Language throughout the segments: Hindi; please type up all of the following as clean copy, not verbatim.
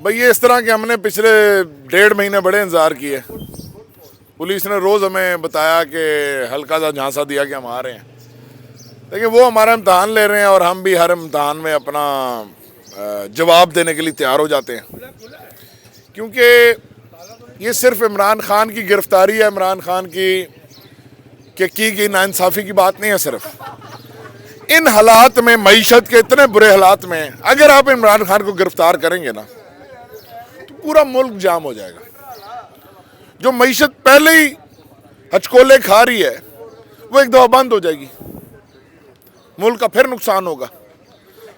भाई ये इस तरह के हमने पिछले 1.5 महीने बड़े इंतज़ार किए। पुलिस ने रोज़ हमें बताया कि हल्का सा झांसा दिया कि हम आ रहे हैं, लेकिन वो हमारा इम्तहान ले रहे हैं और हम भी हर इम्तहान में अपना जवाब देने के लिए तैयार हो जाते हैं। क्योंकि ये सिर्फ इमरान खान की गिरफ्तारी है, इमरान खान की गई नाइंसाफ़ी की बात नहीं है। सिर्फ इन हालात में, मईशत के इतने बुरे हालात में, अगर आप इमरान खान को गिरफ्तार करेंगे ना तो पूरा मुल्क जाम हो जाएगा। जो मईशत पहले ही हचकोले खा रही है वो एक दफ़ा बंद हो जाएगी, मुल्क का फिर नुकसान होगा।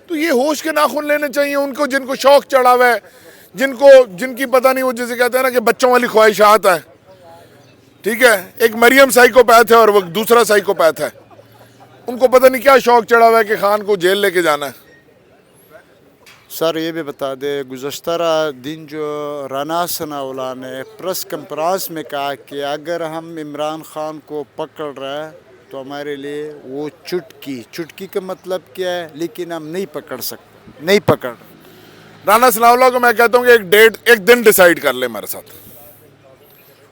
तो ये होश के नाखून लेने चाहिए उनको, जिनको शौक चढ़ा हुआ है, जिनकी पता नहीं, वो जैसे कहते हैं ना कि बच्चों वाली ख्वाहिशात है। ठीक है, एक मरियम साइकोपैथ है और वो दूसरा साइकोपैथ है। उनको पता नहीं क्या शौक चढ़ा हुआ है कि खान को जेल लेके जाना है। सर ये भी बता दे, गुज़श्ता दिन जो राना सनाउल्लाह ने प्रेस कॉन्फ्रेंस में कहा कि अगर हम इमरान खान को पकड़ रहे हैं तो हमारे लिए वो चुटकी का मतलब क्या है, लेकिन हम नहीं पकड़ सकते, नहीं पकड़। राना सनाउल्लाह को मैं कहता हूँ कि एक दिन डिसाइड कर ले हमारे साथ,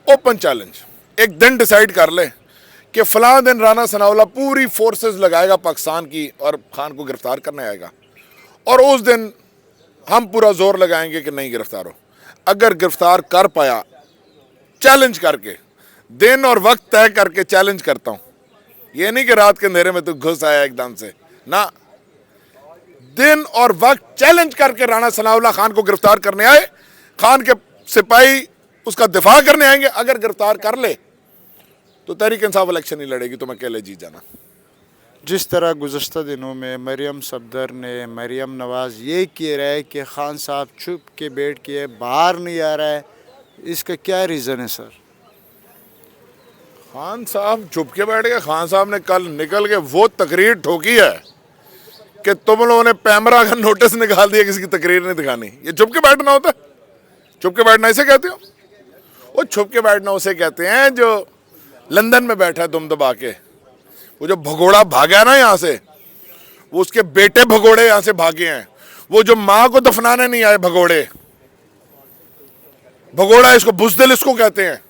ओपन चैलेंज। एक दिन डिसाइड कर ले कि फलां दिन राना सनाउल्लाह पूरी फोर्सेस लगाएगा पाकिस्तान की और खान को गिरफ्तार करने आएगा, और उस दिन हम पूरा जोर लगाएंगे कि नहीं गिरफ्तार हो। अगर गिरफ्तार कर पाया, चैलेंज करके, दिन और वक्त तय करके चैलेंज करता हूँ। ये नहीं कि रात के अंधेरे में तो घुस आया एकदम से ना, दिन और वक्त चैलेंज करके राना सनाउल्लाह खान को गिरफ्तार करने आए, खान के सिपाही उसका दिफा करने आएंगे। अगर गिरफ्तार कर ले तो तहरीक इंसाफ इलेक्शन नहीं लड़ेगी, तुम अकेले जीत जाना। जिस तरह गुज़श्ता दिनों में मरियम सफदर ने, मरियम नवाज़ ये कह रहा है कि खान साहब चुप के बैठ के बाहर नहीं आ रहा है, इसका क्या रीज़न है सर? खान साहब चुप के बैठ गए? खान साहब ने कल निकल के वो तकरीर ठोकी है कि तुम लोगों ने पैमरा का नोटिस निकाल दिया, किसी की तकरीर नहीं दिखानी। ये चुप के बैठना होता है? चुप के बैठना इसे कहते हो? वो छुप के बैठना उसे कहते हैं जो लंदन में बैठा है दुम दबा के। वो जो भगोड़ा भागा ना यहाँ से, वो उसके बेटे भगोड़े यहाँ से भागे हैं। वो जो माँ को दफनाने नहीं आए भगोड़े, भगोड़ा इसको, बुज़दिल इसको कहते हैं।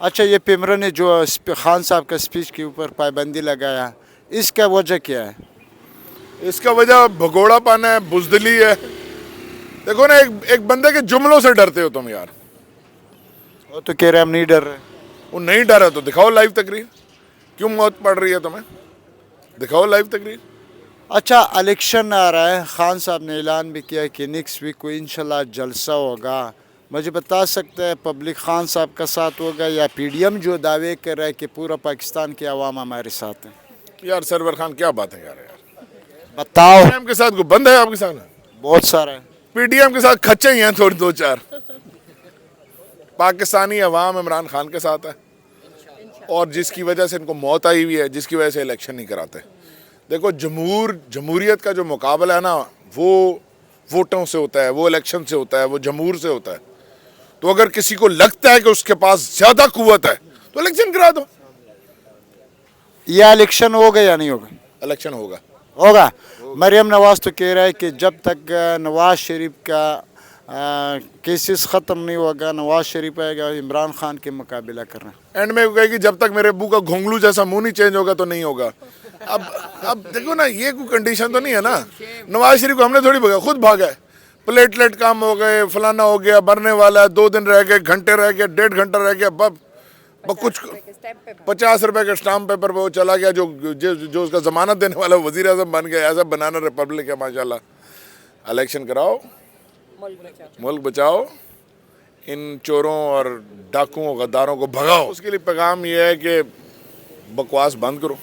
अच्छा, ये पैमरा ने जो खान साहब का स्पीच के ऊपर पाबंदी लगाया, इसका वजह क्या है? इसका वजह भगोड़ापन है, बुज़दिली है। देखो ना, एक बंदे के जुमलों से डरते हो तुम यार। वो तो कह रहे हम नहीं डर रहे। वो नहीं डरा तो दिखाओ लाइव तकरीर। क्यों मौत पड़ रही है तुम्हें? दिखाओ लाइव तकरीर। अच्छा, इलेक्शन आ रहा है, खान साहब ने ऐलान भी किया कि नेक्स्ट वीक को इंशाल्लाह जलसा होगा। मुझे बता सकते हैं पब्लिक खान साहब का साथ होगा या पीडीएम जो दावे कर रहा है कि पूरा पाकिस्तान की आवाम हमारे साथ है? यार सरवर खान क्या बातें कर रहे हैं यार। बताओ। पीडीएम के साथ कोई बंद है आपके साथ? बहुत सारा है। पीडीएम के साथ खच्चे ही हैं थोड़ी, 2-4। पाकिस्तानी अवाम इमरान खान के साथ है, और जिसकी वजह से इनको मौत आई हुई है, जिसकी वजह से इलेक्शन नहीं कराते। देखो, जमहूरियत का जो मुकाबला है ना, वो वोटों से होता है, वो इलेक्शन से होता है, वो जमहूर से होता है। तो अगर किसी को लगता है कि उसके पास ज्यादा कुव्वत है तो इलेक्शन करा दो। यह इलेक्शन होगा या नहीं होगा? इलेक्शन होगा। होगा। मरियम नवाज तो कह रहा है कि जब तक नवाज शरीफ का केसेस ख़त्म नहीं होगा, नवाज शरीफ आएगा इमरान खान के मुकाबला करना। एंड में कहेगी जब तक मेरे अब्बू का घोंगलू जैसा मुंह नहीं चेंज होगा तो नहीं होगा। अब देखो ना, ये कोई कंडीशन तो नहीं है ना। नवाज शरीफ को हमने थोड़ी भगा, खुद भागा है। प्लेटलेट काम हो गए, फलाना हो गया, मरने वाला है, 2 दिन रह गए, घंटे रह गए, 1.5 घंटा रह गया, कुछ 50 रुपए के स्टाम्प पेपर पे वो चला गया। जो उसका जमानत देने वाला वजीर आजम बन गया। ऐसा बनाना रिपब्लिक है माशाल्लाह। इलेक्शन कराओ, मुल्क बचाओ, इन चोरों और डाकुओं गद्दारों को भगाओ। उसके लिए पैगाम ये है कि बकवास बंद करो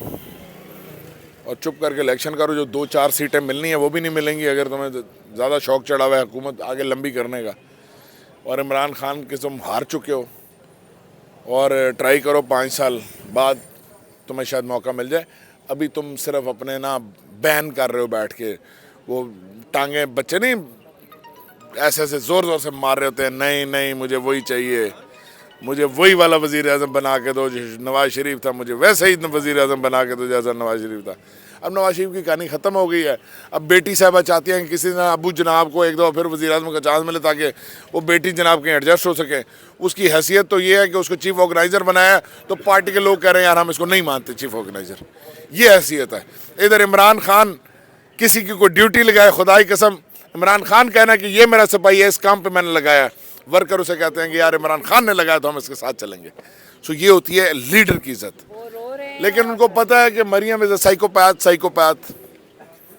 और चुप करके इलेक्शन करो। जो 2-4 सीटें मिलनी है वो भी नहीं मिलेंगी अगर तुम्हें ज़्यादा शौक चढ़ा हुआ है हुकूमत आगे लंबी करने का। और इमरान खान के तुम हार चुके हो, और ट्राई करो 5 साल बाद तुम्हें शायद मौका मिल जाए। अभी तुम सिर्फ अपने ना बैन कर रहे हो बैठ के, वो टांगे बच्चे नहीं ऐसे ऐसे ज़ोर ज़ोर से मार रहे होते हैं, नहीं नहीं मुझे वही चाहिए, मुझे वही वाला वज़ीर आज़म बना के दो जो नवाज शरीफ था, मुझे वैसे ही वज़ीर आज़म बना के दो जैसा नवाज शरीफ था। अब नवाज शरीफ की कहानी ख़त्म हो गई है। अब बेटी साहबा चाहती हैं कि किसी ने अबू जनाब को एक दफ़ा फिर वज़ीर-ए-आज़म का चांस मिले ताकि वो बेटी जनाब के एडजस्ट हो सके। उसकी हैसियत तो ये है कि उसको चीफ ऑर्गेनाइज़र बनाया, तो पार्टी के लोग कह रहे हैं यार हम इसको नहीं मानते चीफ ऑर्गेनाइज़र। ये हैसियत है। इधर इमरान खान किसी की कोई ड्यूटी लगाए, खुदाई कसम इमरान खान कहना कि ये मेरा सिपाही है, इस काम पे मैंने लगाया, वर्कर उसे कहते हैं कि यार इमरान खान ने लगाया तो हम इसके साथ चलेंगे। सो ये होती है लीडर की इज्जत। लेकिन उनको पता है कि Maryam is a psychopath,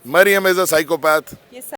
Maryam is a psychopath.